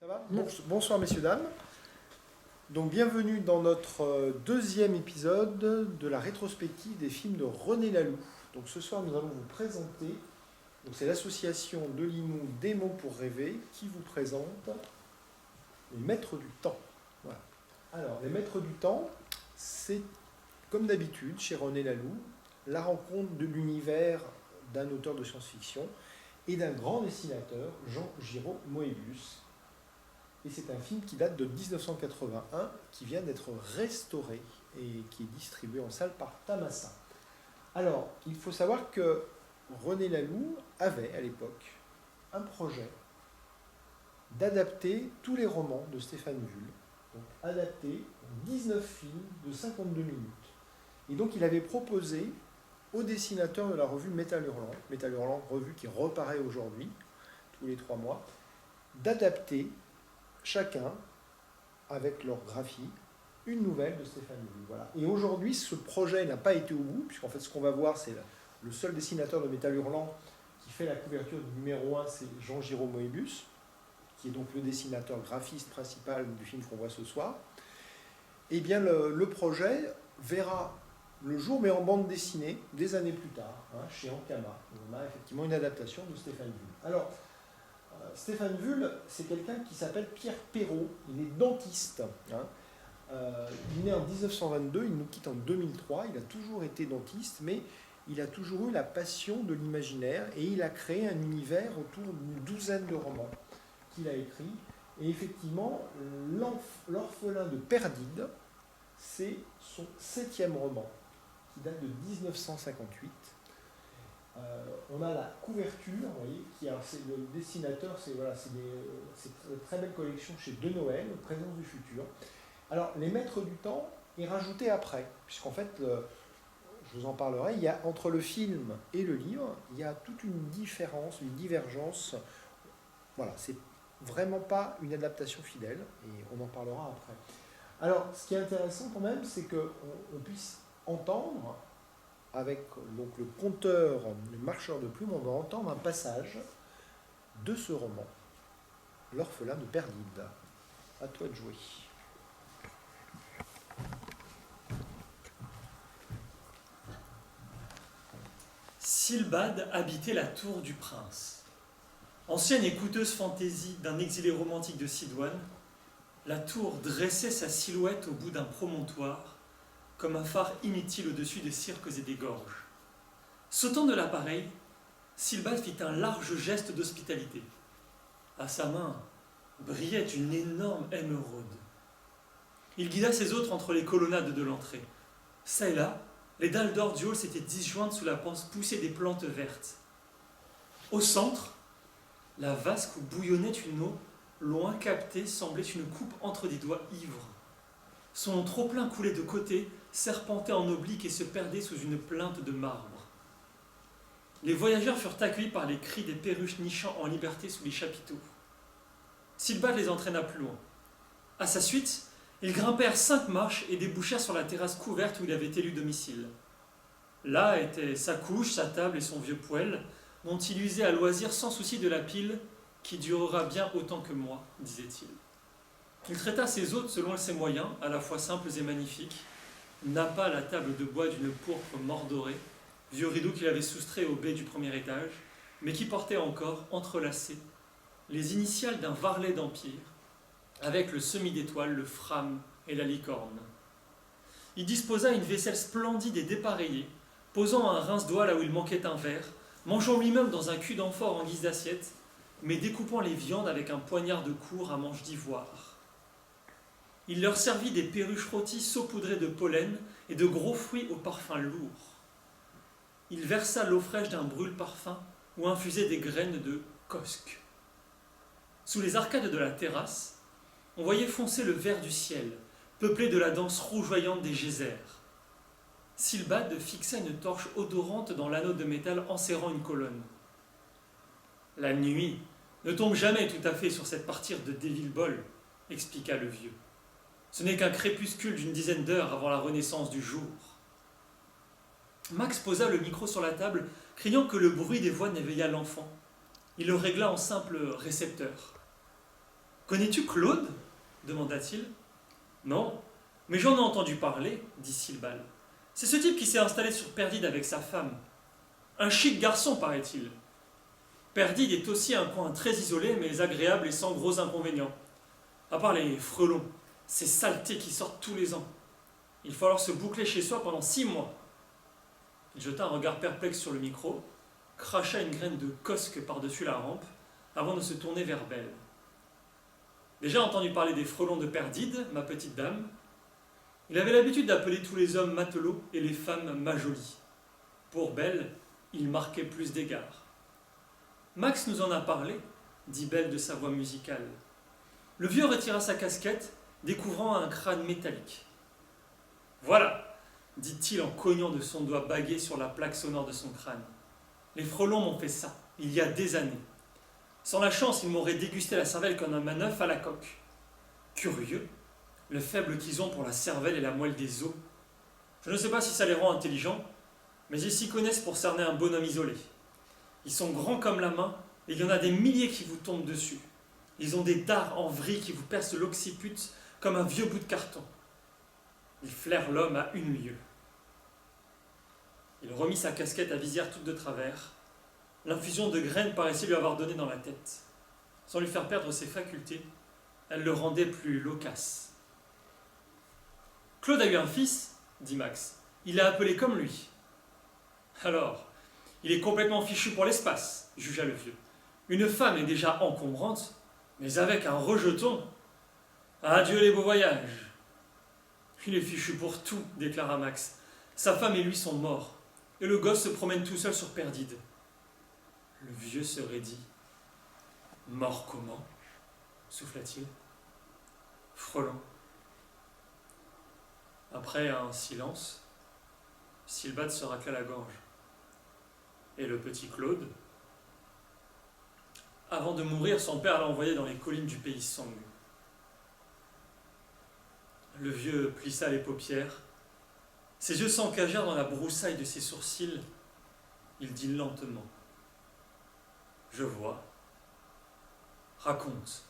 Ça va? Bonsoir messieurs, dames. Donc bienvenue dans notre deuxième épisode de la rétrospective des films de René Laloux. Donc ce soir nous allons vous présenter, donc c'est l'association de Limoux Des mots pour rêver qui vous présente Les Maîtres du temps. Voilà. Alors Les Maîtres du temps, c'est comme d'habitude chez René Laloux, la rencontre de l'univers d'un auteur de science-fiction et d'un grand dessinateur, Jean Giraud Moebius. Et c'est un film qui date de 1981, qui vient d'être restauré et qui est distribué en salle par Tamassa. Alors, il faut savoir que René Laloux avait à l'époque un projet d'adapter tous les romans de Stéphane Vull, donc adapter 19 films de 52 minutes. Et donc il avait proposé au dessinateur de la revue Métal Hurlant, revue qui reparaît aujourd'hui, tous les 3 mois, d'adapter chacun, avec leur graphie, une nouvelle de Stéphane Vull. Voilà. Et aujourd'hui, ce projet n'a pas été au bout, puisqu'en fait, ce qu'on va voir, c'est le seul dessinateur de Métal Hurlant qui fait la couverture du numéro 1, c'est Jean Giraud Moebius, qui est donc le dessinateur graphiste principal du film qu'on voit ce soir. Eh bien, le projet verra le jour, mais en bande dessinée, des années plus tard, chez Ankama. On a effectivement une adaptation de Stéphane Vull. Alors, Stéphane Vull, c'est quelqu'un qui s'appelle Pierre Perrault, il est dentiste. Il est né en 1922, il nous quitte en 2003, il a toujours été dentiste, mais il a toujours eu la passion de l'imaginaire et il a créé un univers autour d'une douzaine de romans qu'il a écrits. Et effectivement, L'Orphelin de Perdide, c'est son 7e roman, qui date de 1958. On a la couverture, vous voyez, c'est le dessinateur, c'est une très belle collection chez De Noël, Présence du futur. Alors, Les Maîtres du temps est rajouté après, puisqu'en fait, je vous en parlerai, il y a, entre le film et le livre, il y a toute une différence, une divergence. Voilà, c'est vraiment pas une adaptation fidèle, et on en parlera après. Alors, ce qui est intéressant quand même, c'est qu'on puisse entendre, avec donc le conteur, le marcheur de plumes, on va entendre un passage de ce roman, L'Orphelin de Perdide. À toi de jouer. Simbad habitait la tour du prince. Ancienne et coûteuse fantaisie d'un exilé romantique de Sidoine, la tour dressait sa silhouette au bout d'un promontoire, comme un phare inutile au-dessus des cirques et des gorges. Sautant de l'appareil, Simbad fit un large geste d'hospitalité. À sa main brillait une énorme émeraude. Il guida ses autres entre les colonnades de l'entrée. Ça et là, les dalles d'or du hall s'étaient disjointes sous la poussée des plantes vertes. Au centre, la vasque où bouillonnait une eau, loin captée, semblait une coupe entre des doigts ivres. Son trop-plein coulait de côté, serpentait en oblique et se perdait sous une plinthe de marbre. Les voyageurs furent accueillis par les cris des perruches nichant en liberté sous les chapiteaux. Simbad les entraîna plus loin. À sa suite, ils grimpèrent 5 marches et débouchèrent sur la terrasse couverte où il avait élu domicile. Là étaient sa couche, sa table et son vieux poêle, dont il usait à loisir sans souci de la pile qui durera bien autant que moi, disait-il. Il traita ses hôtes selon ses moyens, à la fois simples et magnifiques, nappa la table de bois d'une pourpre mordorée, vieux rideau qu'il avait soustrait au baie du premier étage, mais qui portait encore, entrelacés, les initiales d'un varlet d'empire, avec le semis d'étoiles, le frame et la licorne. Il disposa une vaisselle splendide et dépareillée, posant un rince-doigt là où il manquait un verre, mangeant lui-même dans un cul d'amphore en guise d'assiette, mais découpant les viandes avec un poignard de cour à manche d'ivoire. Il leur servit des perruches rôties saupoudrées de pollen et de gros fruits au parfum lourd. Il versa l'eau fraîche d'un brûle-parfum où infusaient des graines de cosque. Sous les arcades de la terrasse, on voyait foncer le vert du ciel, peuplé de la danse rougeoyante des geysers. Simbad fixa une torche odorante dans l'anneau de métal enserrant une colonne. La nuit ne tombe jamais tout à fait sur cette partie de Devil-Bol, expliqua le vieux. Ce n'est qu'un crépuscule d'une dizaine d'heures avant la renaissance du jour. Max posa le micro sur la table, craignant que le bruit des voix n'éveillât l'enfant. Il le régla en simple récepteur. Connais-tu Claude demanda-t-il. Non, mais j'en ai entendu parler, dit Silbal. C'est ce type qui s'est installé sur Perdide avec sa femme. Un chic garçon, paraît-il. Perdide est aussi un coin très isolé, mais agréable et sans gros inconvénients. À part les frelons, ces saletés qui sortent tous les ans. Il faut alors se boucler chez soi pendant 6 mois. Il jeta un regard perplexe sur le micro, cracha une graine de cosque par-dessus la rampe, avant de se tourner vers Belle. Déjà entendu parler des frelons de Perdide, ma petite dame. Il avait l'habitude d'appeler tous les hommes matelots et les femmes majolies. Pour Belle, il marquait plus d'égards. Max nous en a parlé, dit Belle de sa voix musicale. Le vieux retira sa casquette, découvrant un crâne métallique. Voilà, dit-il en cognant de son doigt bagué sur la plaque sonore de son crâne. Les frelons m'ont fait ça, il y a des années. Sans la chance, ils m'auraient dégusté la cervelle comme un manœuf à la coque. Curieux, le faible qu'ils ont pour la cervelle et la moelle des os. Je ne sais pas si ça les rend intelligents, mais ils s'y connaissent pour cerner un bonhomme isolé. Ils sont grands comme la main, et il y en a des milliers qui vous tombent dessus. Ils ont des dards en vrille qui vous percent l'occiput comme un vieux bout de carton. Ils flairent l'homme à une lieue. Il remit sa casquette à visière toute de travers. L'infusion de graines paraissait lui avoir donné dans la tête. Sans lui faire perdre ses facultés, elle le rendait plus loquace. Claude a eu un fils, dit Max. Il l'a appelé comme lui. Alors, il est complètement fichu pour l'espace, jugea le vieux. Une femme est déjà encombrante, mais avec un rejeton. Adieu les beaux voyages. Il est fichu pour tout, déclara Max. Sa femme et lui sont morts, et le gosse se promène tout seul sur Perdide. Le vieux se raidit. Mort comment souffla-t-il. Frelon. Après un silence, Silbad se racla la gorge. Et le petit Claude? Avant de mourir, son père l'a envoyé dans les collines du pays Song. Le vieux plissa les paupières. Ses yeux s'encagèrent dans la broussaille de ses sourcils. Il dit lentement. Je vois. Raconte.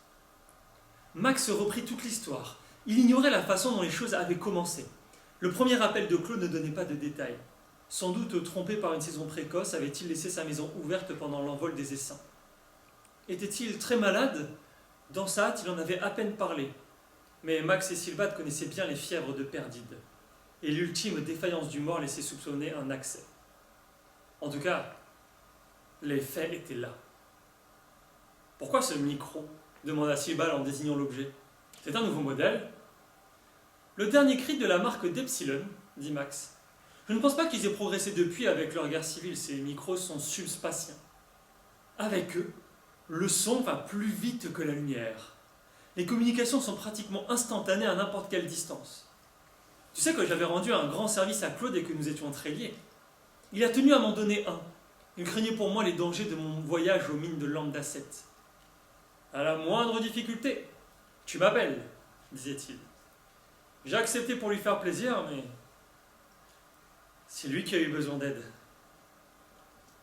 Max reprit toute l'histoire. Il ignorait la façon dont les choses avaient commencé. Le premier appel de Claude ne donnait pas de détails. Sans doute trompé par une saison précoce, avait-il laissé sa maison ouverte pendant l'envol des essaims. Était-il très malade? Dans sa hâte, il en avait à peine parlé. Mais Max et Silbad connaissaient bien les fièvres de Perdide. Et l'ultime défaillance du mort laissait soupçonner un accès. En tout cas, les faits étaient là. Pourquoi ce micro demanda Silbad en désignant l'objet. C'est un nouveau modèle. Le dernier cri de la marque d'Epsilon, dit Max. Je ne pense pas qu'ils aient progressé depuis avec leur guerre civile. Ces micros sont subspatiens. Avec eux, le son va plus vite que la lumière. Les communications sont pratiquement instantanées à n'importe quelle distance. Tu sais que j'avais rendu un grand service à Claude et que nous étions très liés. Il a tenu à m'en donner un. Il craignait pour moi les dangers de mon voyage aux mines de Lambda-7. À la moindre difficulté, tu m'appelles, disait-il. J'ai accepté pour lui faire plaisir, mais c'est lui qui a eu besoin d'aide.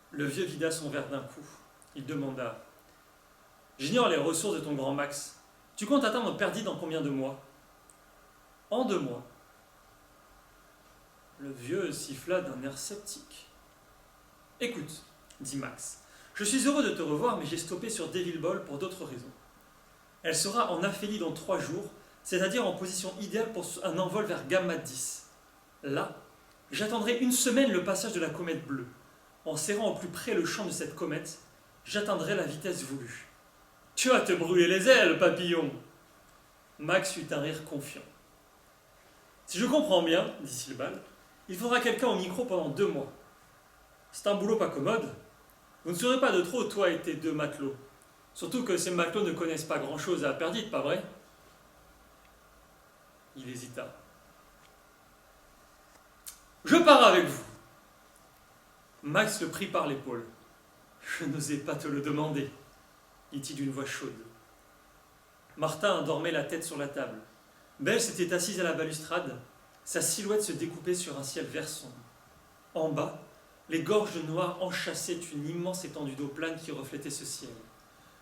Le vieux vida son verre d'un coup. Il demanda. J'ignore les ressources de ton grand Max. Tu comptes atteindre Perdide en combien de mois? En 2 mois. Le vieux siffla d'un air sceptique. Écoute, dit Max, je suis heureux de te revoir, mais j'ai stoppé sur Devil Ball pour d'autres raisons. Elle sera en aphélie dans 3 jours, c'est-à-dire en position idéale pour un envol vers Gamma 10. Là, j'attendrai 1 semaine le passage de la comète bleue. En serrant au plus près le champ de cette comète, j'atteindrai la vitesse voulue. Tu vas te brûler les ailes, papillon. Max eut un rire confiant. Si je comprends bien, dit Silbad, il faudra quelqu'un au micro pendant 2 mois. C'est un boulot pas commode. Vous ne serez pas de trop, toi et tes 2 matelots. Surtout que ces matelots ne connaissent pas grand-chose à Perdide, pas vrai? Il hésita. Je pars avec vous. Max le prit par l'épaule. Je n'osais pas te le demander, dit-il d'une voix chaude. Martin dormait la tête sur la table. Belle s'était assise à la balustrade. Sa silhouette se découpait sur un ciel vert sombre. En bas, les gorges noires enchassaient une immense étendue d'eau plane qui reflétait ce ciel.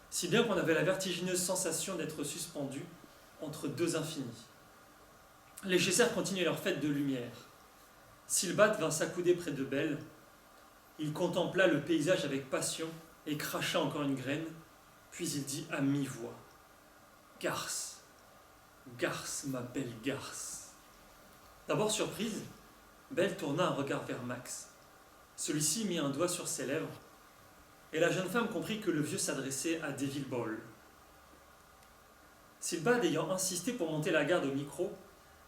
si bien qu'on avait la vertigineuse sensation d'être suspendu entre deux infinis. Les chasseurs continuaient leur fête de lumière. Sildbad vint s'accouder près de Belle. Il contempla le paysage avec passion et cracha encore une graine, puis il dit à mi-voix : « Garce, garce, ma belle garce. » D'abord surprise, Belle tourna un regard vers Max. Celui-ci mit un doigt sur ses lèvres, et la jeune femme comprit que le vieux s'adressait à Devil Ball. Sildbad ayant insisté pour monter la garde au micro,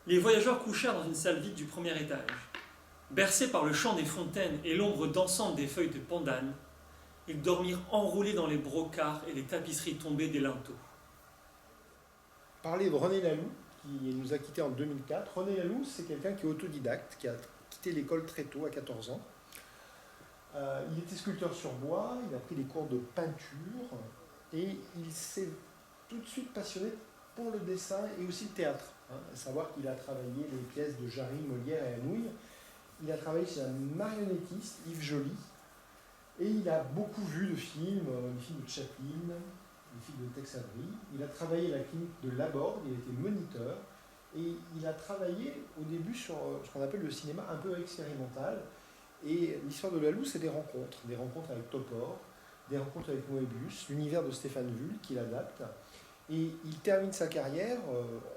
les voyageurs couchèrent dans une salle vide du premier étage. Bercés par le chant des fontaines et l'ombre dansante des feuilles de pandan, ils dormirent enroulés dans les brocarts et les tapisseries tombées des linteaux. Parler de René Laloux, qui nous a quittés en 2004. René Laloux, c'est quelqu'un qui est autodidacte, qui a quitté l'école très tôt, à 14 ans. Il était sculpteur sur bois, il a pris des cours de peinture, et il s'est tout de suite passionné pour le dessin et aussi le théâtre. À savoir qu'il a travaillé les pièces de Jarry, Molière et Anouilh. Il a travaillé chez un marionnettiste, Yves Joly, et il a beaucoup vu de films, les films de Chaplin, les films de Tex Avery. Il a travaillé à la clinique de Laborde, il était moniteur, et il a travaillé au début sur ce qu'on appelle le cinéma un peu expérimental. Et l'histoire de Laloux, c'est des rencontres avec Topor, des rencontres avec Moebius, l'univers de Stéphane Vull qu'il adapte. Et il termine sa carrière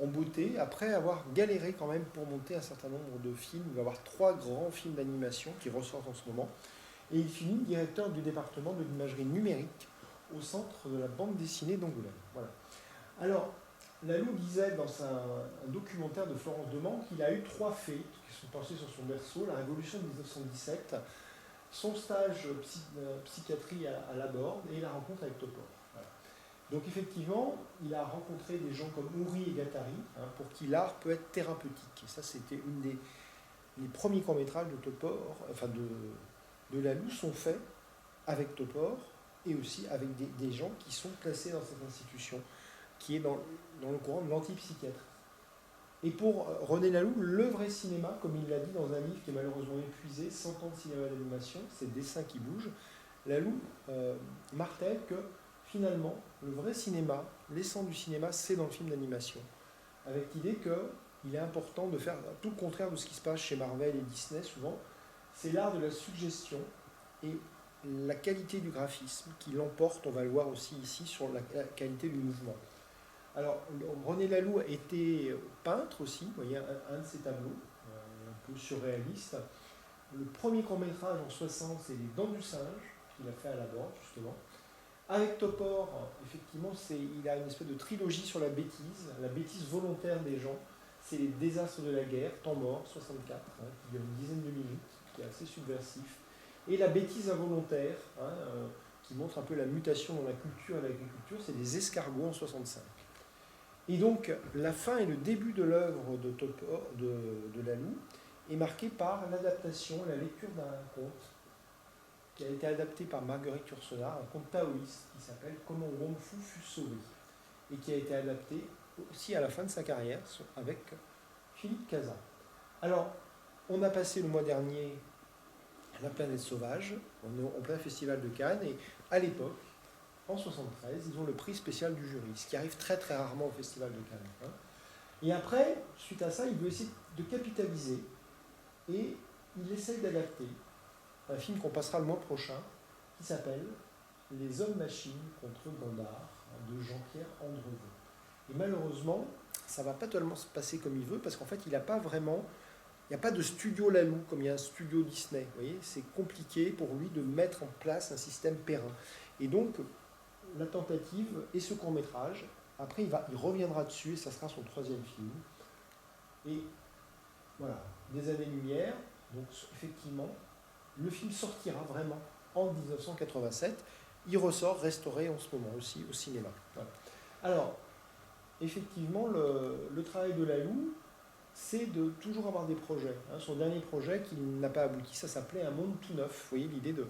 en beauté, après avoir galéré quand même pour monter un certain nombre de films. Il va y avoir 3 grands films d'animation qui ressortent en ce moment. Et il finit directeur du département de l'imagerie numérique au centre de la bande dessinée d'Angoulême. Voilà. Alors, Laloux disait dans un documentaire de Florence Deman qu'il a eu 3 faits qui sont passés sur son berceau: la Révolution de 1917, son stage psychiatrie à Laborde et la rencontre avec Topor. Voilà. Donc effectivement, il a rencontré des gens comme Ouri et Guattari, pour qui l'art peut être thérapeutique. Et ça, c'était les premiers courts-métrages de Topor, enfin de Laloux, sont faits avec Topor et aussi avec des gens qui sont placés dans cette institution, qui est dans le courant de l'antipsychiatrie. Et pour René Laloux, le vrai cinéma, comme il l'a dit dans un livre qui est malheureusement épuisé, 100 ans de cinéma d'animation, c'est Dessins qui bougent, Laloux martèle que finalement, le vrai cinéma, l'essence du cinéma, c'est dans le film d'animation. Avec l'idée qu'il est important de faire tout le contraire de ce qui se passe chez Marvel et Disney souvent. C'est l'art de la suggestion et la qualité du graphisme qui l'emporte, on va le voir aussi ici, sur la qualité du mouvement. Alors, René Laloux était peintre aussi, vous voyez un de ses tableaux, un peu surréaliste. Le premier court-métrage en 60, c'est Les Dents du singe, qu'il a fait à Laborde, justement. Avec Topor, effectivement, il a une espèce de trilogie sur la bêtise volontaire des gens. C'est Les désastres de la guerre, Temps mort, 64, qui dure une dizaine de minutes, qui est assez subversif. Et la bêtise involontaire, qui montre un peu la mutation dans la culture et l'agriculture, c'est Les escargots en 65. Et donc, la fin et le début de l'œuvre de Laloux est marqué par l'adaptation, la lecture d'un conte qui a été adapté par Marguerite Yourcenar, un conte taoïste qui s'appelle « Comment Wong Fu fut sauvé » et qui a été adapté aussi à la fin de sa carrière avec Philippe Cazat. Alors, on a passé le mois dernier La planète sauvage, on est en plein festival de Cannes, et à l'époque, en 1973, ils ont le prix spécial du jury, ce qui arrive très très rarement au festival de Cannes. Et après, suite à ça, il veut essayer de capitaliser, et il essaye d'adapter un film qu'on passera le mois prochain, qui s'appelle Les Hommes-Machines contre Gondar, de Jean-Pierre Andrevaux. Et malheureusement, ça ne va pas tellement se passer comme il veut, parce qu'en fait, il n'y a pas de studio Laloux, comme il y a un studio Disney. Vous voyez, c'est compliqué pour lui de mettre en place un système périn. Et donc, la tentative et ce court-métrage, après, il reviendra dessus, et ça sera son 3e film. Et voilà, des années-lumière, donc effectivement, le film sortira vraiment en 1987. Il ressort restauré en ce moment aussi au cinéma. Voilà. Alors, effectivement, le travail de Laloux, c'est de toujours avoir des projets. Son dernier projet qui n'a pas abouti, ça s'appelait Un monde tout neuf. Vous voyez l'idée de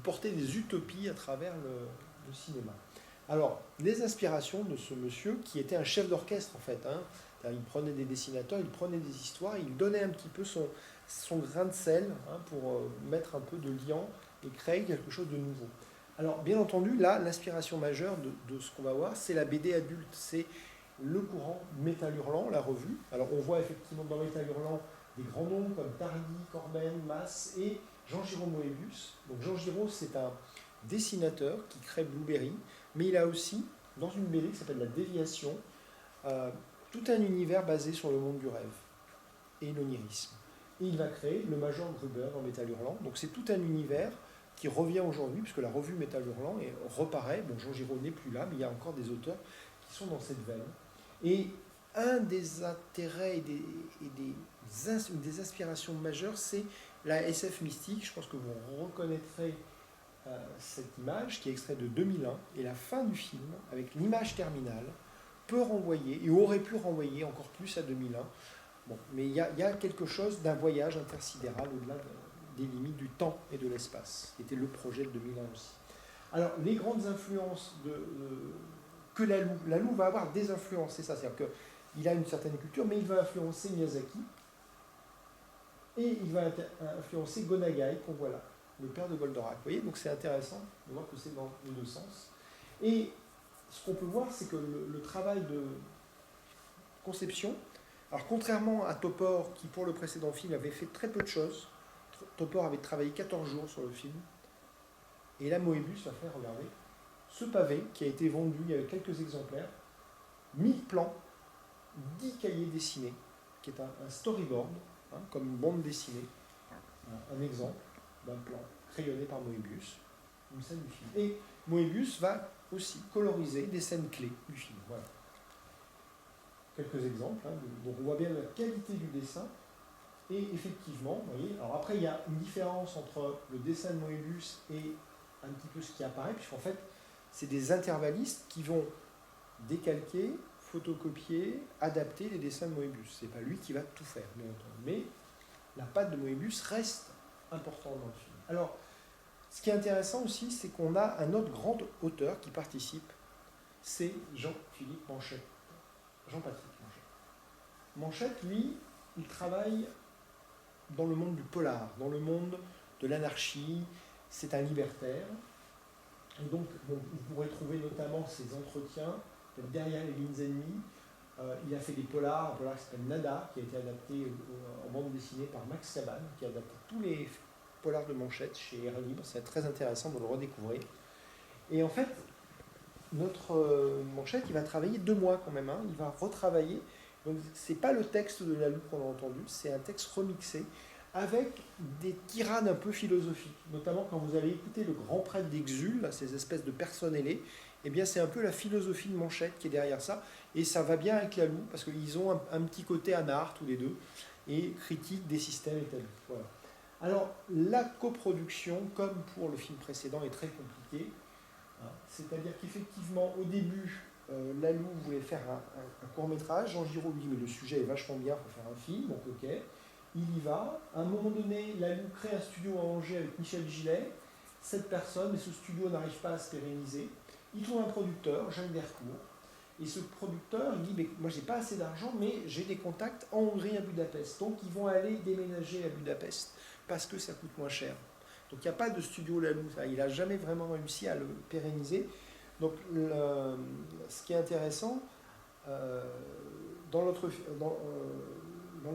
porter des utopies à travers le cinéma. Alors, les inspirations de ce monsieur, qui était un chef d'orchestre en fait, il prenait des dessinateurs, il prenait des histoires, il donnait un petit peu son grain de sel pour mettre un peu de liant et créer quelque chose de nouveau. Alors, bien entendu, là, l'inspiration majeure de ce qu'on va voir, c'est la BD adulte. C'est le courant Métal Hurlant, la revue. Alors, on voit effectivement dans Métal Hurlant des grands noms comme Tardy, Corben, Masse et Jean-Giraud Moebius. Donc, Jean Giraud, c'est un dessinateur qui crée Blueberry, mais il a aussi, dans une BD qui s'appelle La Déviation, tout un univers basé sur le monde du rêve et l'onirisme. Et il va créer le Major Gruber dans Métal Hurlant. Donc, c'est tout un univers qui revient aujourd'hui, puisque la revue Métal Hurlant reparaît. Bon, Jean Giraud n'est plus là, mais il y a encore des auteurs qui sont dans cette veine. Et un des intérêts et des inspirations majeures, c'est la SF mystique. Je pense que vous reconnaîtrez cette image qui est extraite de 2001. Et la fin du film, avec l'image terminale, peut renvoyer, et aurait pu renvoyer encore plus à 2001. Bon, mais il y a quelque chose d'un voyage intersidéral au-delà des limites du temps et de l'espace, qui était le projet de 2001 aussi. Alors, les grandes influences que Laloux va avoir des influences, c'est ça, c'est-à-dire qu'il a une certaine culture, mais il va influencer Miyazaki, et il va influencer Gonagai, qu'on voit là, le père de Goldorak. Vous voyez, donc c'est intéressant de voir que c'est dans les deux sens. Et ce qu'on peut voir, c'est que le travail de conception, alors contrairement à Topor, qui pour le précédent film avait fait très peu de choses, Topor avait travaillé 14 jours sur le film. Et là, Moebius va faire, regardez, ce pavé qui a été vendu, il y avait quelques exemplaires, 1000 plans, 10 cahiers dessinés, qui est un storyboard, comme une bande dessinée, un exemple d'un plan crayonné par Moebius, une scène du film. Et Moebius va aussi coloriser des scènes clés du film. Voilà. Quelques exemples, donc on voit bien la qualité du dessin. Et effectivement, vous voyez, alors après il y a une différence entre le dessin de Moebius et un petit peu ce qui apparaît, puisqu'en fait, c'est des intervallistes qui vont décalquer, photocopier, adapter les dessins de Moebius. C'est pas lui qui va tout faire, bien entendu. Mais la patte de Moebius reste importante dans le film. Alors, ce qui est intéressant aussi, c'est qu'on a un autre grand auteur qui participe, c'est Jean-Philippe Manchette. Jean-Patrick Manchette. Manchette, lui, il travaille dans le monde du polar, dans le monde de l'anarchie. C'est un libertaire. Et donc, bon, vous pourrez trouver notamment ses entretiens derrière les lignes ennemies. Il a fait des polars, un polar qui s'appelle Nada, qui a été adapté en bande dessinée par Max Cabane, qui a adapté tous les polars de Manchette chez Air Libre. C'est très intéressant de le redécouvrir. Et en fait, notre Manchette, il va travailler 2 mois quand même. Il va retravailler. Donc, ce n'est pas le texte de Laloux qu'on a entendu, c'est un texte remixé avec des tirades un peu philosophiques. Notamment quand vous allez écouter le grand prêtre d'Exul, ces espèces de personnes ailées, eh bien c'est un peu la philosophie de Manchette qui est derrière ça. Et ça va bien avec Laloux, parce qu'ils ont un petit côté anard tous les deux, et critique des systèmes établis. Voilà. Alors, la coproduction, comme pour le film précédent, est très compliquée. C'est-à-dire qu'effectivement, au début, Laloux voulait faire un court-métrage. Jean Giraud lui dit, mais le sujet est vachement bien, il faut faire un film, donc ok. Il y va. À un moment donné, Laloux crée un studio à Angers avec Michel Gillet. 7 personnes, mais ce studio n'arrive pas à se pérenniser. Il trouve un producteur, Jacques Dercourt. Et ce producteur, il dit, mais moi j'ai pas assez d'argent, mais j'ai des contacts en Hongrie, à Budapest. Donc ils vont aller déménager à Budapest parce que ça coûte moins cher. Donc il n'y a pas de studio Laloux. Il n'a jamais vraiment réussi à le pérenniser. Donc, ce qui est intéressant, dans le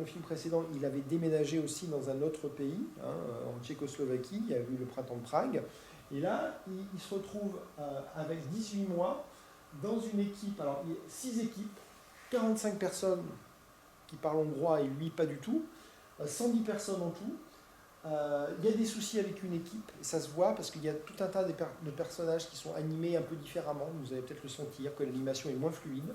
film précédent, il avait déménagé aussi dans un autre pays, en Tchécoslovaquie, il y a eu le printemps de Prague, et là, il se retrouve avec 18 mois dans une équipe, alors 6 équipes, 45 personnes qui parlent hongrois et lui pas du tout, 110 personnes en tout. Il y a des soucis avec une équipe, et ça se voit parce qu'il y a tout un tas de personnages qui sont animés un peu différemment, vous allez peut-être le sentir, que l'animation est moins fluide.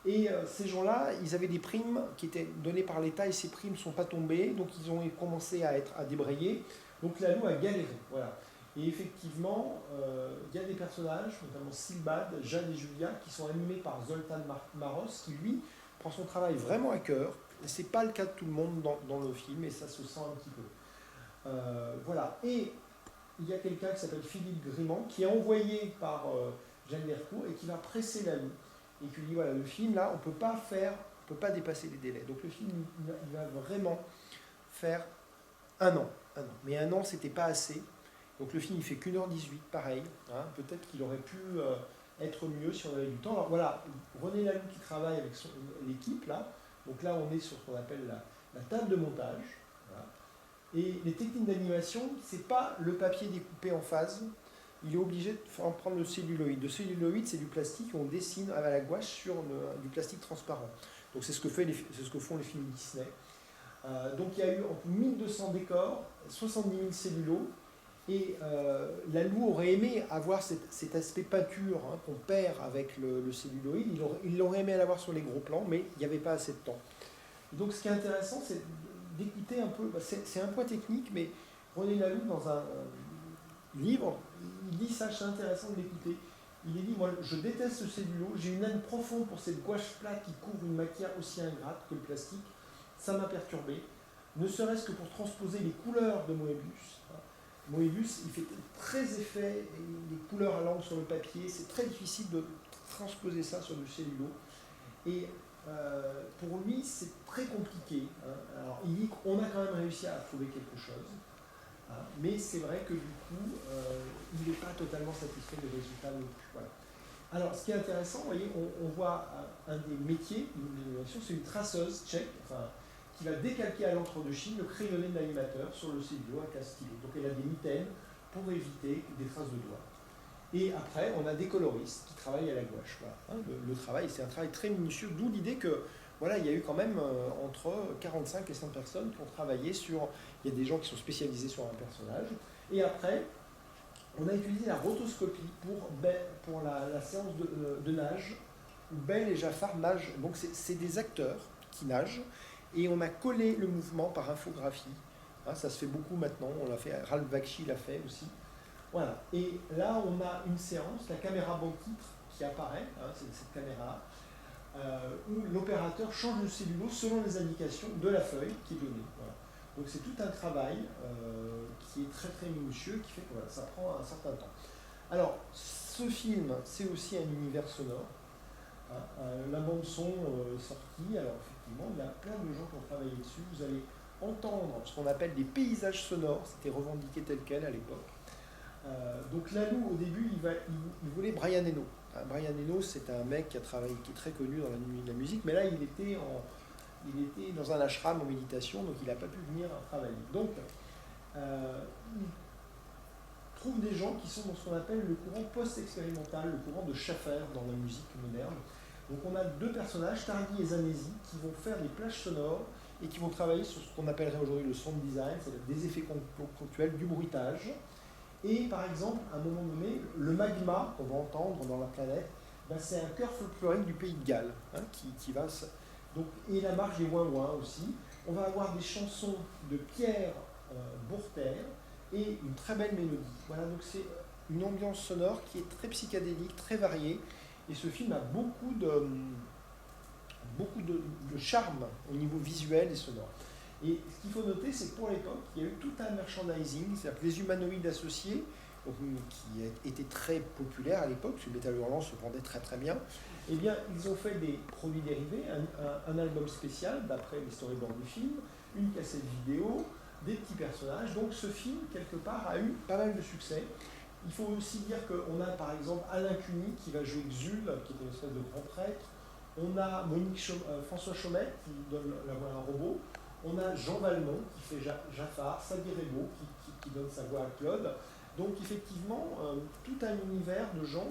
Et ces gens-là, ils avaient des primes qui étaient données par l'État, et ces primes ne sont pas tombées, donc ils ont commencé à débrayer. Donc Laloux a galéré. Voilà. Et effectivement, il y a des personnages, notamment Silbad, Jeanne et Julia, qui sont animés par Zoltan Maros, qui lui prend son travail vraiment à cœur. Et ce n'est pas le cas de tout le monde dans le film, et ça se sent un petit peu. Voilà. Et il y a quelqu'un qui s'appelle Philippe Grimand, qui est envoyé par Jacques Dercourt et qui va presser Laloux. Et qui lui dit, voilà, le film, là, on ne peut pas dépasser les délais. Donc le film, il va vraiment faire 1 an. Mais 1 an, ce n'était pas assez. Donc le film il fait qu'1h18, pareil. Hein, peut-être qu'il aurait pu être mieux si on avait du temps. Alors voilà, René Laloux qui travaille avec l'équipe là. Donc là on est sur ce qu'on appelle la table de montage. Voilà. Et les techniques d'animation, c'est pas le papier découpé en phases. Il est obligé de prendre le celluloïd. Le celluloïd, c'est du plastique, on dessine à la gouache sur du plastique transparent. Donc c'est ce que font les films Disney. Donc il y a eu entre 1200 décors, 70 000 cellulos, et Laloux aurait aimé avoir cet aspect peinture hein, qu'on perd avec le celluloïd. Il aurait aimé l'avoir sur les gros plans, mais il n'y avait pas assez de temps. Donc ce qui est intéressant, c'est d'écouter un peu, c'est un point technique, mais René Laloux, dans un livre, il dit ça, c'est intéressant de l'écouter. Il dit, moi je déteste ce cellulo, j'ai une haine profonde pour cette gouache plate qui couvre une matière aussi ingrate que le plastique. Ça m'a perturbé, ne serait-ce que pour transposer les couleurs de Moebius. Moebius, il fait très effet, les couleurs à l'encre sur le papier, c'est très difficile de transposer ça sur du cellulo. Et pour lui, c'est très compliqué. Hein. Alors, il dit qu'on a quand même réussi à trouver quelque chose, hein, mais c'est vrai que du coup, il n'est pas totalement satisfait des résultats non plus. Voilà. Alors, ce qui est intéressant, vous voyez, on voit un des métiers de l'animation, c'est une traceuse tchèque, enfin, qui va décalquer à l'encre de Chine le crayonné de l'animateur sur le cellulo avec un stylo. Donc elle a des mitaines pour éviter des traces de doigts. Et après, on a des coloristes qui travaillent à la gouache. Voilà. Hein, le travail, c'est un travail très minutieux, d'où l'idée que voilà, il y a eu quand même entre 45 et 100 personnes qui ont travaillé sur... Il y a des gens qui sont spécialisés sur un personnage. Et après, on a utilisé la rotoscopie pour la séance de nage, où Belle et Jaffar nagent. Donc c'est des acteurs qui nagent, et on a collé le mouvement par infographie. Hein, ça se fait beaucoup maintenant, on l'a fait, Ralph Bakshi l'a fait aussi. Voilà. Et là, on a une séance, la caméra banc-titre qui apparaît, hein, c'est cette caméra, où l'opérateur change le cellulo selon les indications de la feuille qui est donnée. Voilà. Donc c'est tout un travail qui est très très minutieux, qui fait que voilà, ça prend un certain temps. Alors, ce film, c'est aussi un univers sonore. La bande-son sortie, alors effectivement, il y a plein de gens qui ont travaillé dessus. Vous allez entendre ce qu'on appelle des paysages sonores, c'était revendiqué tel quel à l'époque. Donc Laloux, au début, il voulait Brian Eno. Brian Eno, c'est un mec qui a travaillé, qui est très connu dans la nuit de la musique, mais là, il était dans un ashram en méditation, donc il n'a pas pu venir travailler. Donc, il trouve des gens qui sont dans ce qu'on appelle le courant post-expérimental, le courant de Schaffer dans la musique moderne. Donc on a deux personnages, Tardy et Zanesi, qui vont faire des plages sonores et qui vont travailler sur ce qu'on appellerait aujourd'hui le sound design, c'est-à-dire des effets ponctuels, du bruitage. Et par exemple, à un moment donné, le magma qu'on va entendre dans la planète, ben, c'est un chœur folklorique du pays de Galles, hein, qui va... Donc, et la marche des ouin-ouin aussi. On va avoir des chansons de Pierre Bourter et une très belle mélodie. Voilà, donc c'est une ambiance sonore qui est très psychédélique, très variée. Et ce film a beaucoup de charme au niveau visuel et sonore. Et ce qu'il faut noter, c'est que pour l'époque, il y a eu tout un merchandising, c'est-à-dire que les humanoïdes associés, donc, qui étaient très populaires à l'époque, parce que Métal Hurlant se vendait très très bien, eh bien, ils ont fait des produits dérivés, un album spécial d'après les storyboards du film, une cassette vidéo, des petits personnages. Donc ce film, quelque part, a eu pas mal de succès. Il faut aussi dire qu'on a par exemple Alain Cuny qui va jouer Xul, qui est une espèce de grand prêtre. On a François Chaumet qui donne la voix à un robot. On a Jean Valmont qui fait Jaffar, Sadi Rebo qui donne sa voix à Claude. Donc effectivement, tout un univers de gens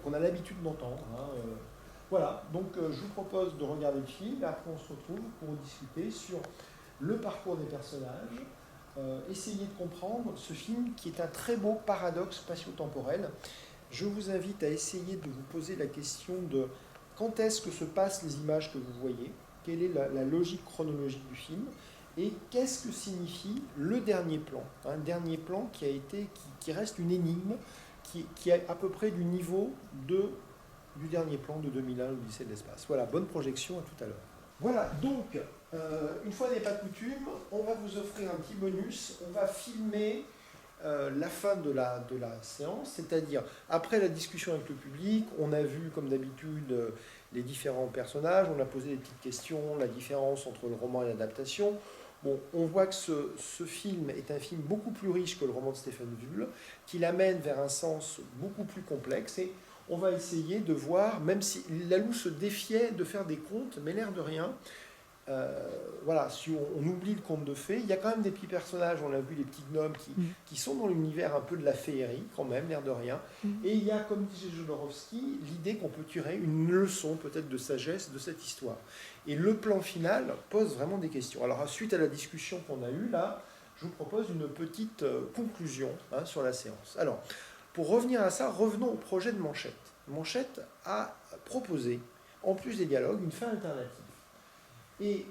qu'on a l'habitude d'entendre. Hein, voilà, donc je vous propose de regarder le film et après on se retrouve pour discuter sur le parcours des personnages, essayer de comprendre ce film qui est un très beau paradoxe spatio-temporel. Je vous invite à essayer de vous poser la question de quand est-ce que se passent les images que vous voyez, quelle est la logique chronologique du film, et qu'est-ce que signifie le dernier plan. Un dernier plan qui reste une énigme, qui est à peu près du niveau du dernier plan de 2001, l'Odyssée de l'espace. Voilà, bonne projection, à tout à l'heure. Voilà, donc, une fois n'est pas coutume, on va vous offrir un petit bonus. On va filmer la fin de la séance, c'est-à-dire après la discussion avec le public, on a vu comme d'habitude les différents personnages, on a posé des petites questions, la différence entre le roman et l'adaptation. Bon, on voit que ce film est un film beaucoup plus riche que le roman de Stephen Bull, qui l'amène vers un sens beaucoup plus complexe, et on va essayer de voir, même si Laloux se défiait de faire des contes, mais l'air de rien, voilà, si on oublie le conte de fées, il y a quand même des petits personnages, on l'a vu, les petits gnomes qui sont dans l'univers un peu de la féerie, quand même, l'air de rien. Et il y a, comme disait Jodorowsky, l'idée qu'on peut tirer une leçon peut-être de sagesse de cette histoire. Et le plan final pose vraiment des questions. Alors, suite à la discussion qu'on a eue là, je vous propose une petite conclusion sur la séance. Alors, pour revenir à ça, revenons au projet de Manchette. Manchette a proposé, en plus des dialogues, une fin alternative. Et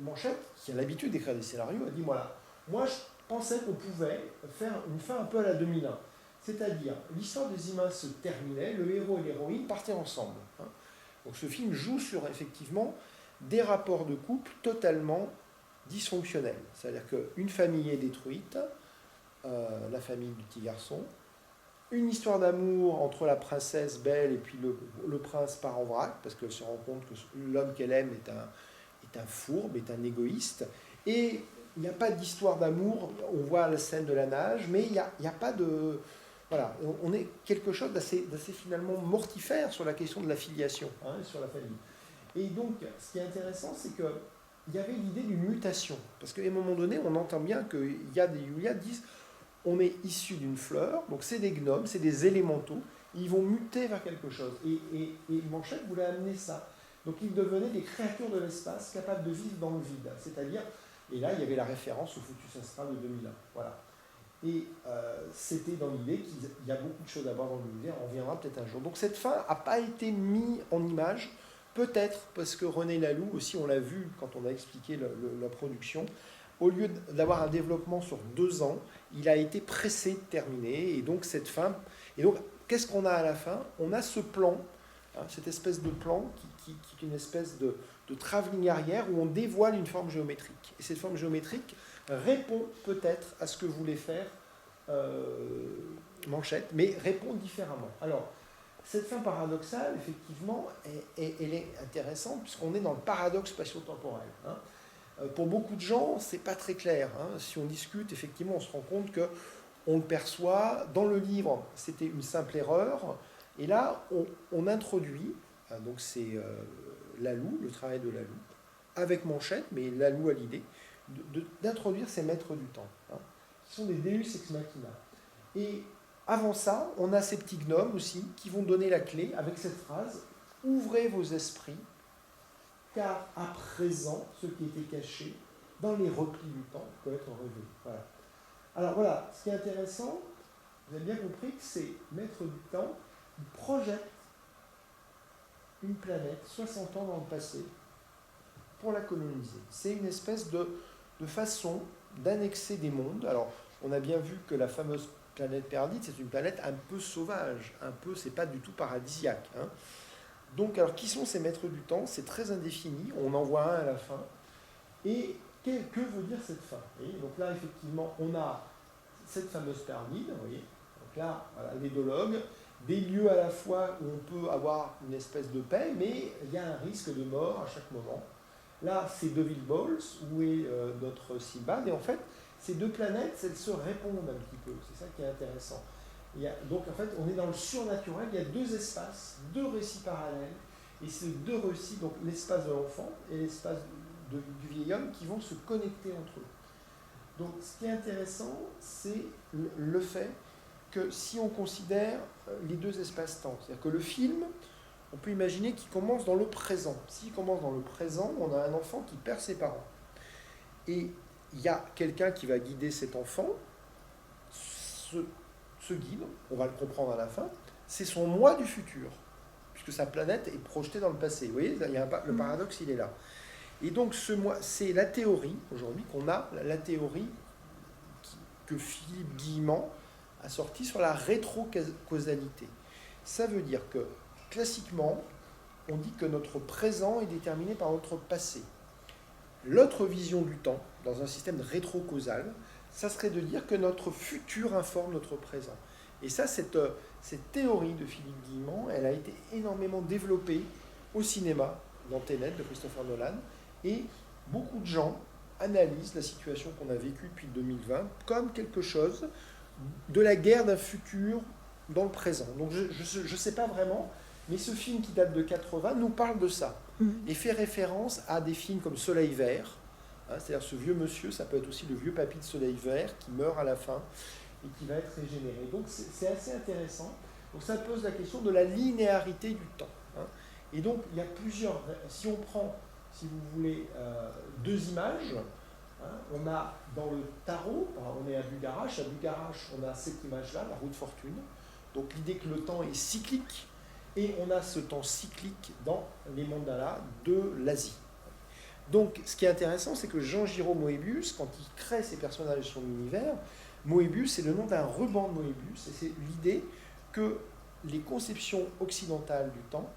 Manchette, qui a l'habitude d'écrire des scénarios, a dit, voilà, moi je pensais qu'on pouvait faire une fin un peu à la 2001. C'est-à-dire, l'histoire des humains se terminait, le héros et l'héroïne partaient ensemble. Donc ce film joue sur, effectivement, des rapports de couple totalement dysfonctionnels. C'est-à-dire qu'une famille est détruite, la famille du petit garçon, une histoire d'amour entre la princesse Belle et puis le prince part en vrac, parce qu'elle se rend compte que l'homme qu'elle aime est un fourbe, est un égoïste, et il n'y a pas d'histoire d'amour, on voit la scène de la nage, mais il n'y a pas de... Voilà, on est quelque chose d'assez finalement mortifère sur la question de la filiation, sur la famille. Et donc, ce qui est intéressant, c'est qu'il y avait l'idée d'une mutation, parce qu'à un moment donné, on entend bien qu'il y a des Yulia disent on est issu d'une fleur, donc c'est des gnomes, c'est des élémentaux, ils vont muter vers quelque chose. Et Manchette voulait amener ça. Donc ils devenaient des créatures de l'espace capables de vivre dans le vide. C'est-à-dire, et là il y avait la référence au Foetus Astral de 2001. Voilà. Et c'était dans l'idée qu'il y a beaucoup de choses à voir dans l'univers, on reviendra peut-être un jour. Donc cette fin n'a pas été mise en image, peut-être parce que René Laloux, aussi on l'a vu quand on a expliqué la production, au lieu d'avoir un développement sur 2 ans, il a été pressé de terminer. Et donc cette fin... Et donc qu'est-ce qu'on a à la fin? On a ce plan, cette espèce de plan qui est une espèce de travelling arrière où on dévoile une forme géométrique. Et cette forme géométrique répond peut-être à ce que voulait faire Manchette, mais répond différemment. Alors, cette fin paradoxale, effectivement, elle est intéressante puisqu'on est dans le paradoxe spatio-temporel. Pour beaucoup de gens, c'est pas très clair. Si on discute, effectivement, on se rend compte que on le perçoit. Dans le livre, c'était une simple erreur. Et là, on introduit, donc c'est Laloux, le travail de Laloux, avec Manchette, mais Laloux a l'idée, d'introduire ces maîtres du temps, qui sont des Deus ex machina. Et avant ça, on a ces petits gnomes aussi, qui vont donner la clé avec cette phrase « Ouvrez vos esprits, car à présent, ce qui était caché dans les replis du temps peut être révélé. » Voilà. Alors voilà, ce qui est intéressant, vous avez bien compris que ces maîtres du temps, ils projettent une planète 60 ans dans le passé pour la coloniser. C'est une espèce de façon d'annexer des mondes. Alors, on a bien vu que la fameuse planète Perdite, c'est une planète un peu sauvage, c'est pas du tout paradisiaque. Donc, alors, qui sont ces maîtres du temps? C'est très indéfini, on en voit un à la fin. Et que veut dire cette fin? Donc là, effectivement, on a cette fameuse Perdite, vous voyez. Donc là, voilà, l'édologue, des lieux à la fois où on peut avoir une espèce de paix, mais il y a un risque de mort à chaque moment. Là, c'est Deville Balls, où est notre Sylbad, et en fait, ces 2 planètes, elles se répondent un petit peu, c'est ça qui est intéressant. Donc en fait, on est dans le surnaturel, il y a 2 espaces, 2 récits parallèles, et ces 2 récits, donc l'espace de l'enfant et l'espace du vieil homme, qui vont se connecter entre eux. Donc ce qui est intéressant, c'est le fait que si on considère les 2 espaces-temps, c'est-à-dire que le film, on peut imaginer qu'il commence dans le présent. S'il commence dans le présent, on a un enfant qui perd ses parents. Et il y a quelqu'un qui va guider cet enfant. Ce guide, on va le comprendre à la fin, c'est son moi du futur, puisque sa planète est projetée dans le passé. Vous voyez, le paradoxe, il est là. Et donc, ce moi, c'est la théorie, aujourd'hui, qu'on a, la théorie que Philippe Guillemant a sortie sur la rétrocausalité. Ça veut dire que, classiquement, on dit que notre présent est déterminé par notre passé. L'autre vision du temps, dans un système rétrocausal, ça serait de dire que notre futur informe notre présent. Et ça, cette théorie de Philippe Guillemant, elle a été énormément développée au cinéma, dans Tenet de Christopher Nolan, et beaucoup de gens analyse la situation qu'on a vécue depuis 2020 comme quelque chose de la guerre d'un futur dans le présent. Donc je ne sais pas vraiment, mais ce film qui date de 80 nous parle de ça, et fait référence à des films comme Soleil Vert, hein, c'est-à-dire ce vieux monsieur, ça peut être aussi le vieux papy de Soleil Vert qui meurt à la fin et qui va être régénéré. Donc c'est assez intéressant. Donc ça pose la question de la linéarité du temps. Hein. Et donc il y a plusieurs... Si on prend, si vous voulez, deux images, hein, on a dans le tarot, on est à Bugarach. À Bugarach, on a cette image-là, la roue de fortune. Donc l'idée que le temps est cyclique, et on a ce temps cyclique dans les mandalas de l'Asie. Donc ce qui est intéressant, c'est que Jean-Giraud Moebius, quand il crée ses personnages et son univers, Moebius, c'est le nom d'un ruban de Moebius, et c'est l'idée que les conceptions occidentales du temps,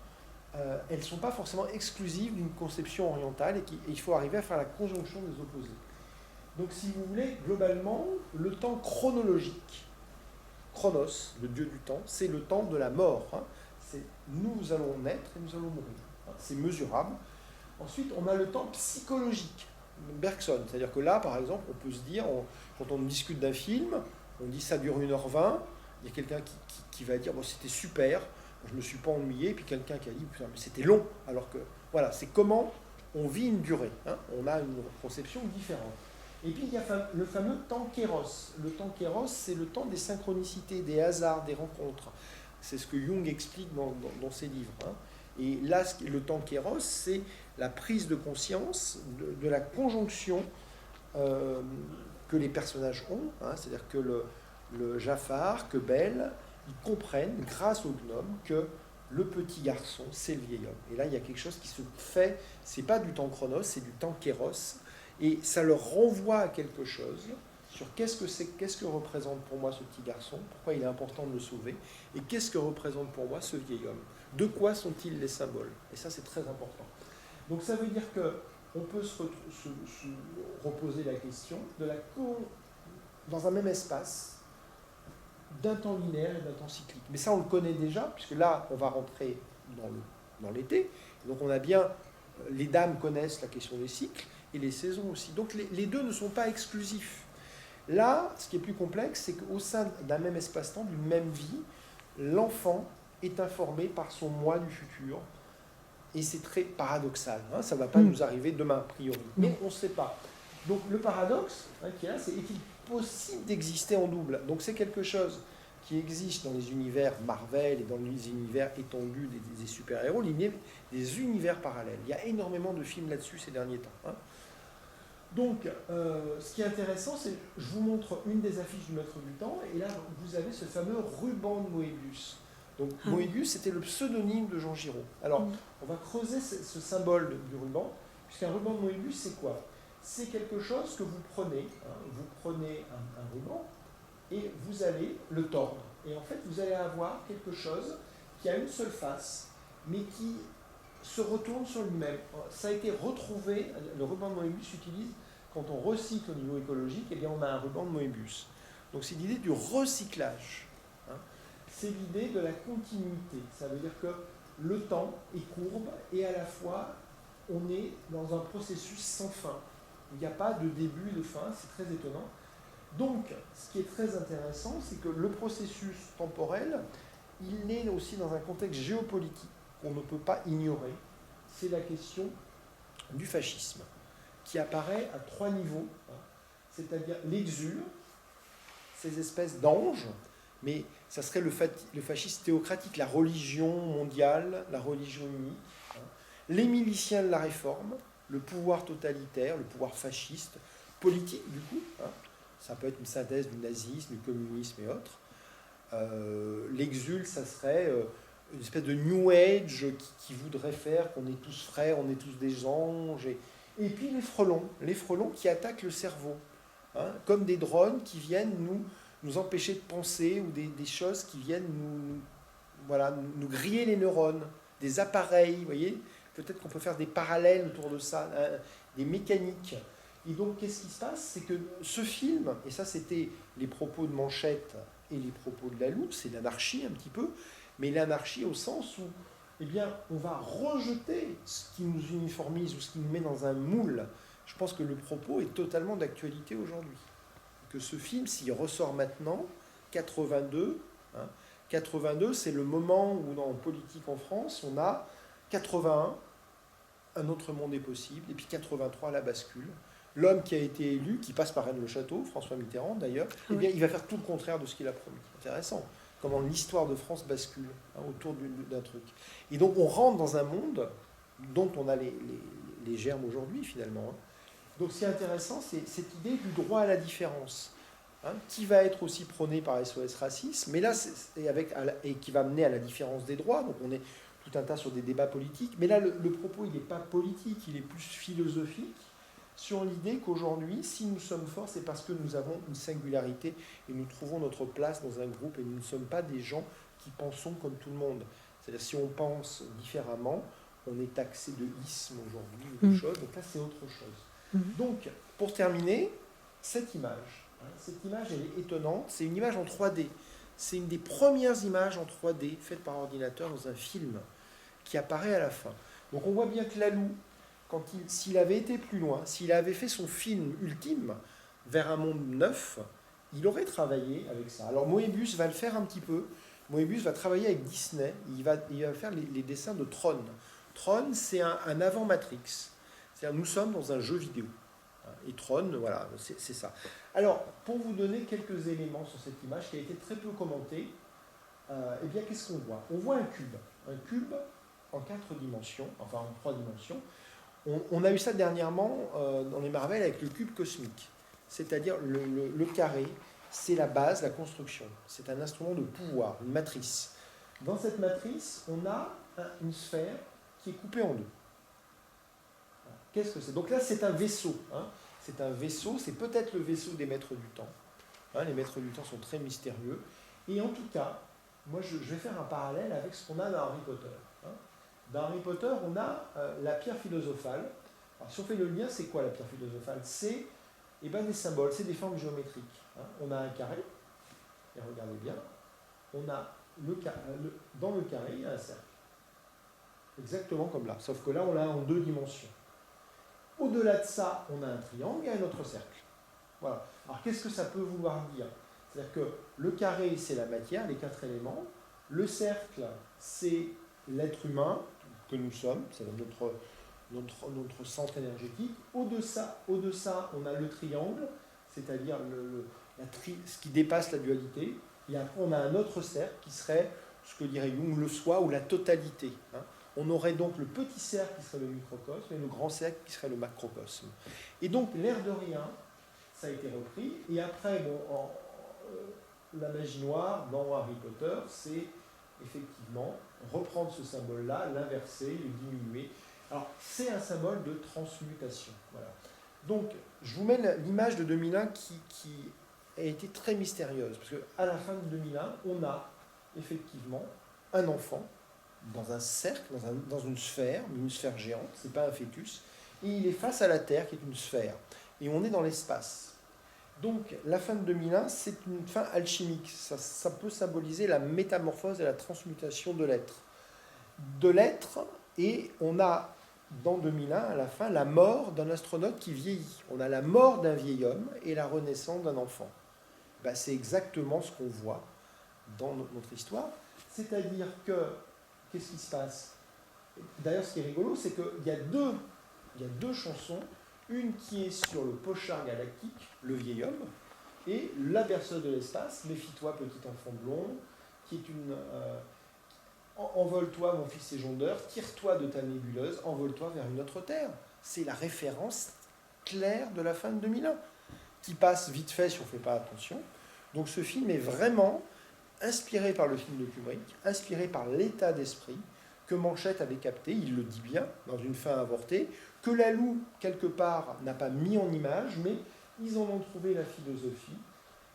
elles ne sont pas forcément exclusives d'une conception orientale, et qu'il faut arriver à faire la conjonction des opposés. Donc si vous voulez, globalement, le temps chronologique, Chronos, le dieu du temps, c'est le temps de la mort. Hein. C'est nous allons naître et nous allons mourir. Hein. C'est mesurable. Ensuite, on a le temps psychologique, Bergson. C'est-à-dire que là, par exemple, on peut se dire, quand on discute d'un film, on dit ça dure 1h20, il y a quelqu'un qui va dire bon, c'était super, je ne me suis pas ennuyé, puis quelqu'un qui a dit mais c'était long. Alors que, voilà, c'est comment on vit une durée. Hein. On a une conception différente. Et puis il y a le fameux temps kéros. Le temps kéros, c'est le temps des synchronicités, des hasards, des rencontres. C'est ce que Jung explique dans ses livres. Hein. Et là, le temps kéros, c'est la prise de conscience de la conjonction que les personnages ont. Hein. C'est-à-dire que le Jafar, que Belle, ils comprennent, grâce au gnome, que le petit garçon, c'est le vieil homme. Et là, il y a quelque chose qui se fait, c'est pas du temps chronos, c'est du temps kéros. Et ça leur renvoie à quelque chose sur qu'est-ce que représente pour moi ce petit garçon, pourquoi il est important de le sauver, et qu'est-ce que représente pour moi ce vieil homme. De quoi sont-ils les symboles? Et ça, c'est très important. Donc ça veut dire qu'on peut se reposer la question de dans un même espace, d'un temps linéaire et d'un temps cyclique. Mais ça, on le connaît déjà, puisque là, on va rentrer dans l'été. Donc on a bien... Les dames connaissent la question des cycles, et les saisons aussi. Donc les deux ne sont pas exclusifs. Là, ce qui est plus complexe, c'est qu'au sein d'un même espace-temps, d'une même vie, l'enfant est informé par son moi du futur. Et c'est très paradoxal. Hein, ça ne va pas nous arriver demain, a priori. Mais on ne sait pas. Donc le paradoxe qui est là, c'est est-il possible d'exister en double? Donc c'est quelque chose qui existe dans les univers Marvel et dans les univers étendus des super-héros, des univers parallèles. Il y a énormément de films là-dessus ces derniers temps. Hein. Donc, ce qui est intéressant, c'est je vous montre une des affiches du Maître du Temps, et là, vous avez ce fameux ruban de Moebius. Donc, Moebius, c'était le pseudonyme de Jean Giraud. Alors, on va creuser ce symbole du ruban, puisqu'un ruban de Moebius, c'est quoi? C'est quelque chose que vous prenez. Hein, vous prenez un ruban, et vous allez le tordre. Et en fait, vous allez avoir quelque chose qui a une seule face, mais qui se retourne sur lui-même. Ça a été retrouvé, le ruban de Moebius s'utilise quand on recycle au niveau écologique, eh bien on a un ruban de Moebius. Donc c'est l'idée du recyclage. Hein. C'est l'idée de la continuité. Ça veut dire que le temps est courbe et à la fois on est dans un processus sans fin. Il n'y a pas de début et de fin, c'est très étonnant. Donc, ce qui est très intéressant, c'est que le processus temporel, il naît aussi dans un contexte géopolitique qu'on ne peut pas ignorer. C'est la question du fascisme, qui apparaît à 3 niveaux, c'est-à-dire l'exul, ces espèces d'anges, mais ça serait le fascisme théocratique, la religion mondiale, la religion unique, les miliciens de la réforme, le pouvoir totalitaire, le pouvoir fasciste, politique du coup, ça peut être une synthèse du nazisme, du communisme et autres. L'exul, ça serait une espèce de New Age qui voudrait faire qu'on est tous frères, on est tous des anges. Et puis les frelons qui attaquent le cerveau, hein, comme des drones qui viennent nous empêcher de penser, ou des choses qui viennent nous griller les neurones, des appareils, vous voyez. Peut-être qu'on peut faire des parallèles autour de ça, des mécaniques. Et donc, qu'est-ce qui se passe? C'est que ce film, et ça c'était les propos de Manchette et les propos de Laloux, c'est l'anarchie un petit peu, mais l'anarchie au sens où, eh bien, on va rejeter ce qui nous uniformise ou ce qui nous met dans un moule je pense que le propos est totalement d'actualité aujourd'hui. Que ce film, s'il ressort maintenant, 82, 82, c'est le moment où, en politique en France, on a 81, un autre monde est possible, et puis 83, la bascule. L'homme qui a été élu, qui passe par Rennes-le-Château, François Mitterrand d'ailleurs, eh bien, il va faire tout le contraire de ce qu'il a promis. Intéressant. Comment l'histoire de France bascule autour d'un truc. Et donc on rentre dans un monde dont on a les germes aujourd'hui finalement. Donc ce qui est intéressant, c'est cette idée du droit à la différence, qui va être aussi prôné par SOS Racisme, mais là, et qui va mener à la différence des droits. Donc on est tout un tas sur des débats politiques, mais là le propos il n'est pas politique, il est plus philosophique, sur l'idée qu'aujourd'hui, si nous sommes forts, c'est parce que nous avons une singularité et nous trouvons notre place dans un groupe et nous ne sommes pas des gens qui pensons comme tout le monde. C'est-à-dire si on pense différemment, on est taxé de isme aujourd'hui ou de choses, donc là c'est autre chose. Donc, pour terminer, cette image, elle est étonnante, c'est une image en 3D. C'est une des premières images en 3D faites par ordinateur dans un film qui apparaît à la fin. Donc on voit bien que Laloux, s'il avait été plus loin, s'il avait fait son film ultime vers un monde neuf, il aurait travaillé avec ça. Alors Moebius va le faire un petit peu. Moebius va travailler avec Disney. Il va faire les dessins de Tron. Tron, c'est un avant Matrix. C'est-à-dire nous sommes dans un jeu vidéo. Et Tron, voilà, c'est ça. Alors, pour vous donner quelques éléments sur cette image qui a été très peu commentée, eh bien, qu'est-ce qu'on voit? On voit un cube. Un cube en 4 dimensions, enfin en 3 dimensions. On a eu ça dernièrement dans les Marvel avec le cube cosmique, c'est-à-dire le carré, c'est la base, la construction. C'est un instrument de pouvoir, une matrice. Dans cette matrice, on a une sphère qui est coupée en deux. Qu'est-ce que c'est? Donc là, c'est un vaisseau. C'est un vaisseau, c'est peut-être le vaisseau des maîtres du temps. Les maîtres du temps sont très mystérieux. Et en tout cas, moi, je vais faire un parallèle avec ce qu'on a dans Harry Potter. Dans Harry Potter, on a la pierre philosophale. Alors, si on fait le lien, c'est quoi la pierre philosophale? C'est des symboles, c'est des formes géométriques. On a un carré, et regardez bien, on a dans le carré, il y a un cercle. Exactement comme là, sauf que là, on l'a en 2 dimensions. Au-delà de ça, on a un triangle et un autre cercle. Voilà. Alors, qu'est-ce que ça peut vouloir dire? C'est-à-dire que le carré, c'est la matière, les 4 éléments. Le cercle, c'est l'être humain que nous sommes, c'est notre centre énergétique. Au-deçà, on a le triangle, c'est-à-dire ce qui dépasse la dualité. Et après, on a un autre cercle qui serait ce que dirait Jung, le soi ou la totalité. On aurait donc le petit cercle qui serait le microcosme et le grand cercle qui serait le macrocosme. Et donc, l'air de rien, ça a été repris. Et après, la magie noire dans Harry Potter, c'est effectivement reprendre ce symbole-là, l'inverser, le diminuer. Alors, c'est un symbole de transmutation. Voilà. Donc, je vous mets l'image de 2001 qui a été très mystérieuse, parce qu'à la fin de 2001, on a effectivement un enfant dans un cercle, dans une sphère géante, c'est pas un fœtus, et il est face à la Terre, qui est une sphère, et on est dans l'espace. Donc, la fin de 2001, c'est une fin alchimique. Ça peut symboliser la métamorphose et la transmutation de l'être. Et on a, dans 2001, à la fin, la mort d'un astronaute qui vieillit. On a la mort d'un vieil homme et la renaissance d'un enfant. C'est exactement ce qu'on voit dans notre histoire. C'est-à-dire que, qu'est-ce qui se passe? D'ailleurs, ce qui est rigolo, c'est qu'il y a deux chansons. Une qui est sur le pochard galactique, le vieil homme, et la berceuse de l'espace, méfie-toi petit enfant blond, qui est une... envole-toi mon fils éjondeur, tire-toi de ta nébuleuse, envole-toi vers une autre terre. C'est la référence claire de la fin de 2001, qui passe vite fait si on ne fait pas attention. Donc ce film est vraiment inspiré par le film de Kubrick, inspiré par l'état d'esprit que Manchette avait capté, il le dit bien, dans une fin avortée, que Laloux, quelque part, n'a pas mis en image, mais ils en ont trouvé la philosophie.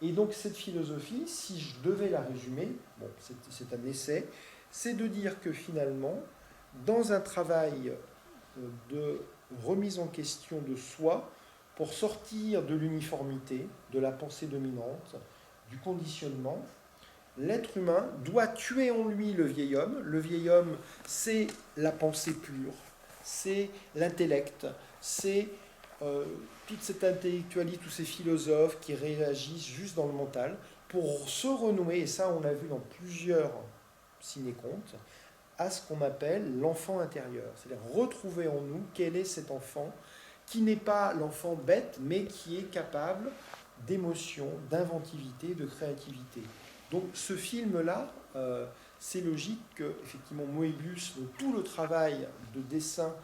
Et donc cette philosophie, si je devais la résumer, c'est un essai, c'est de dire que finalement, dans un travail de remise en question de soi, pour sortir de l'uniformité, de la pensée dominante, du conditionnement, l'être humain doit tuer en lui le vieil homme. Le vieil homme, c'est la pensée pure, c'est l'intellect, c'est toute cette intellectualité, tous ces philosophes qui réagissent juste dans le mental pour se renouer, et ça on l'a vu dans plusieurs ciné-contes, à ce qu'on appelle l'enfant intérieur. C'est-à-dire retrouver en nous quel est cet enfant qui n'est pas l'enfant bête, mais qui est capable d'émotion, d'inventivité, de créativité. Donc ce film-là, c'est logique que, effectivement, Moebius, donc, tout le travail de dessin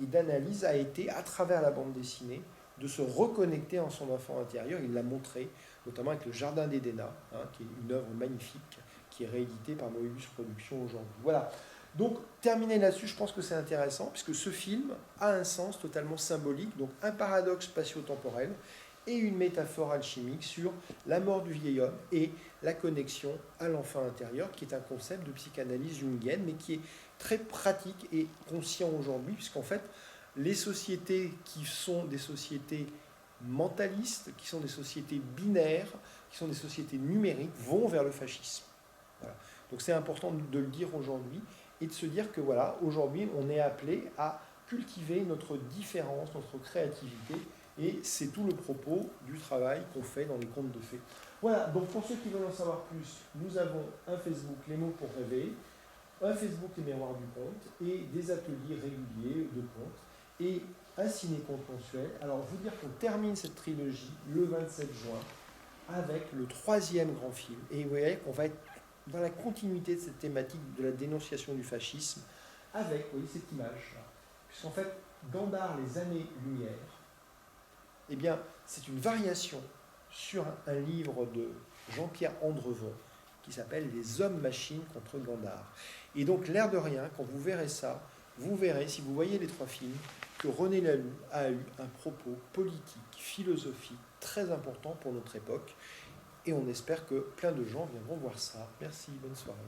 et d'analyse a été, à travers la bande dessinée, de se reconnecter en son enfant intérieur. Il l'a montré, notamment avec le Jardin d'Édéna, qui est une œuvre magnifique, qui est rééditée par Moebius Productions aujourd'hui. Voilà. Donc, terminer là-dessus, je pense que c'est intéressant, puisque ce film a un sens totalement symbolique, donc un paradoxe spatio-temporel et une métaphore alchimique sur la mort du vieil homme et la connexion à l'enfant intérieur, qui est un concept de psychanalyse jungienne, mais qui est très pratique et conscient aujourd'hui, puisqu'en fait, les sociétés qui sont des sociétés mentalistes, qui sont des sociétés binaires, qui sont des sociétés numériques, vont vers le fascisme. Voilà. Donc c'est important de le dire aujourd'hui, et de se dire que voilà, aujourd'hui, on est appelé à cultiver notre différence, notre créativité, et c'est tout le propos du travail qu'on fait dans les contes de fées. Voilà, donc pour ceux qui veulent en savoir plus, nous avons un Facebook, Les mots pour rêver, un Facebook, Les miroirs du conte, et des ateliers réguliers de contes, et un ciné-conte mensuel. Alors, vous dire qu'on termine cette trilogie le 27 juin avec le 3e grand film, et vous voyez qu'on va être dans la continuité de cette thématique de la dénonciation du fascisme, avec, vous voyez, cette image-là. Puisqu'en fait, Gandhar, les années-lumière, eh bien, c'est une variation sur un livre de Jean-Pierre Andrevon qui s'appelle Les hommes-machines contre Gandhar. Et donc, l'air de rien, quand vous verrez ça, vous verrez, si vous voyez les 3 films, que René Laloux a eu un propos politique, philosophique très important pour notre époque. Et on espère que plein de gens viendront voir ça. Merci, bonne soirée.